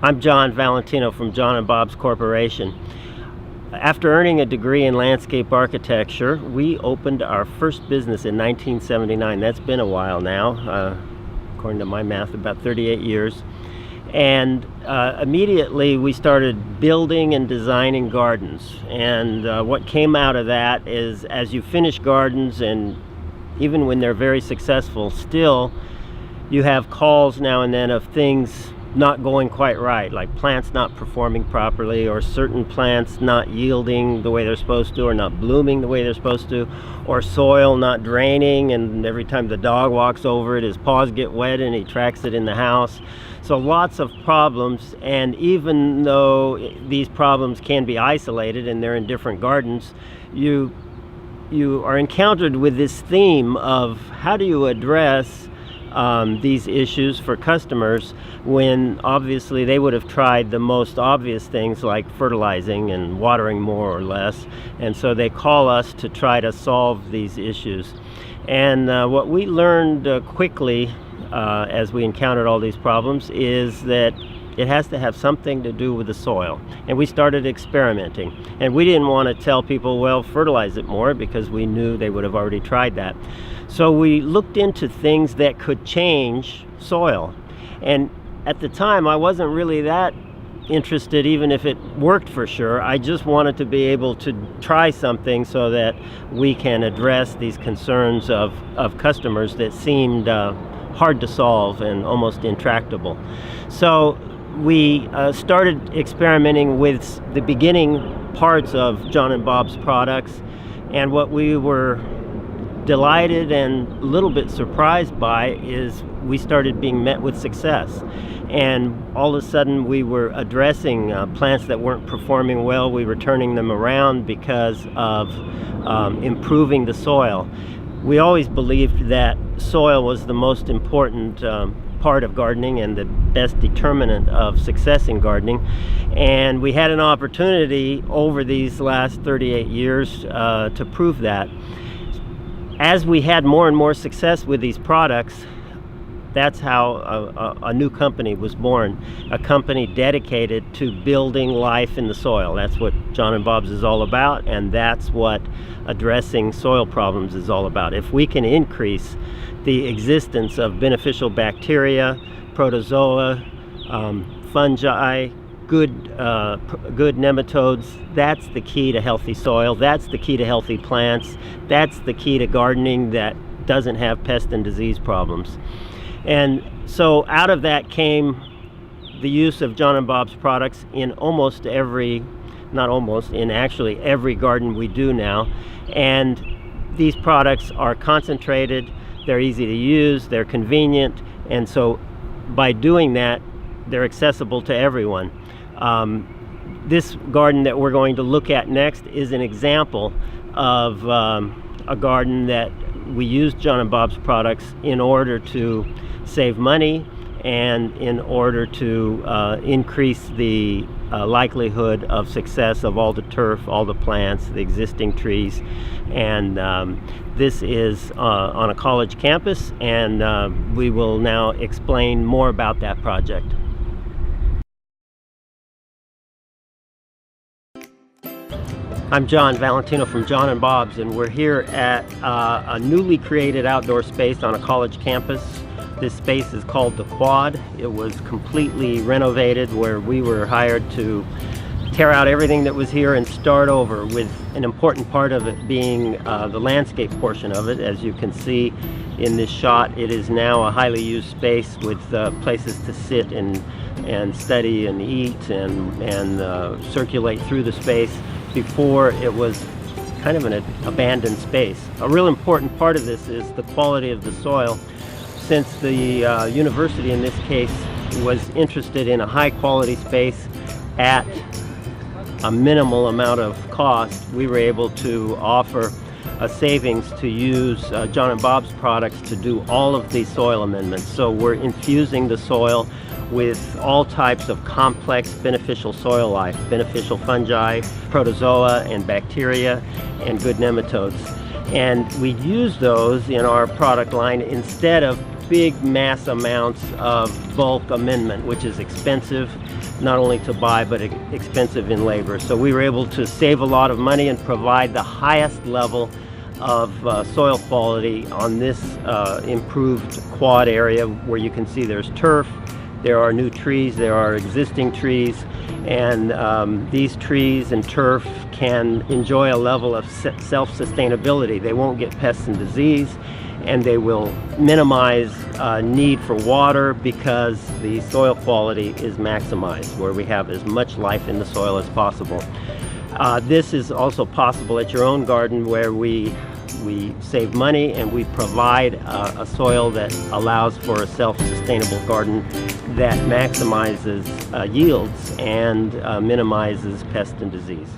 I'm John Valentino from John and Bob's Corporation. After earning a degree in landscape architecture, we opened our first business in 1979. That's been a while now, according to my math, about 38 years. And immediately we started building and designing gardens. And what came out of that is, as you finish gardens, and even when they're very successful, still you have calls now and then of things not going quite right, like plants not performing properly, or certain plants not yielding the way they're supposed to, or not blooming the way they're supposed to, or soil not draining, and every time the dog walks over it, his paws get wet and he tracks it in the house. So lots of problems. And even though these problems can be isolated and they're in different gardens, you are encountered with this theme of how do you address these issues for customers, when obviously they would have tried the most obvious things like fertilizing and watering more or less, and so they call us to try to solve these issues. And what we learned quickly as we encountered all these problems is that it has to have something to do with the soil. And we started experimenting. And we didn't want to tell people, well, fertilize it more, because we knew they would have already tried that. So we looked into things that could change soil. And at the time, I wasn't really that interested, even if it worked for sure. I just wanted to be able to try something so that we can address these concerns of customers that seemed hard to solve and almost intractable. So we started experimenting with the beginning parts of John and Bob's products, and what we were delighted and a little bit surprised by is we started being met with success. And all of a sudden we were addressing plants that weren't performing well. We were turning them around because of improving the soil. We always believed that soil was the most important part of gardening and the best determinant of success in gardening. And we had an opportunity over these last 38 years to prove that. As we had more and more success with these products, that's how a new company was born, a company dedicated to building life in the soil. That's what John and Bob's is all about, and that's what addressing soil problems is all about. If we can increase the existence of beneficial bacteria, protozoa, fungi, good nematodes, that's the key to healthy soil. That's the key to healthy plants. That's the key to gardening that doesn't have pest and disease problems. And so out of that came the use of John and Bob's products in almost every, not almost, in actually every garden we do now. And these products are concentrated, they're easy to use, they're convenient, and so by doing that, they're accessible to everyone. This garden that we're going to look at next is an example of a garden that we used John and Bob's products in order to save money and in order to increase the likelihood of success of all the turf, all the plants, the existing trees. And this is on a college campus, and we will now explain more about that project. I'm John Valentino from John and Bob's, and we're here at a newly created outdoor space on a college campus. This space is called the Quad. It was completely renovated, where we were hired to tear out everything that was here and start over, with an important part of it being the landscape portion of it. As you can see in this shot, it is now a highly used space with places to sit and study and eat and circulate through the space. Before, it was kind of an abandoned space. A real important part of this is the quality of the soil. Since the university in this case was interested in a high quality space at a minimal amount of cost, we were able to offer a savings to use John and Bob's products to do all of these soil amendments. So we're infusing the soil with all types of complex beneficial soil life, beneficial fungi, protozoa, and bacteria, and good nematodes. And we use those in our product line instead of big mass amounts of bulk amendment, which is expensive not only to buy but expensive in labor. So we were able to save a lot of money and provide the highest level of soil quality on this improved quad area, where you can see there's turf, there are new trees, there are existing trees, and these trees and turf can enjoy a level of self-sustainability. They won't get pests and disease, and they will minimize need for water because the soil quality is maximized, where we have as much life in the soil as possible. This is also possible at your own garden, where we save money and we provide a soil that allows for a self-sustainable garden that maximizes yields and minimizes pest and disease.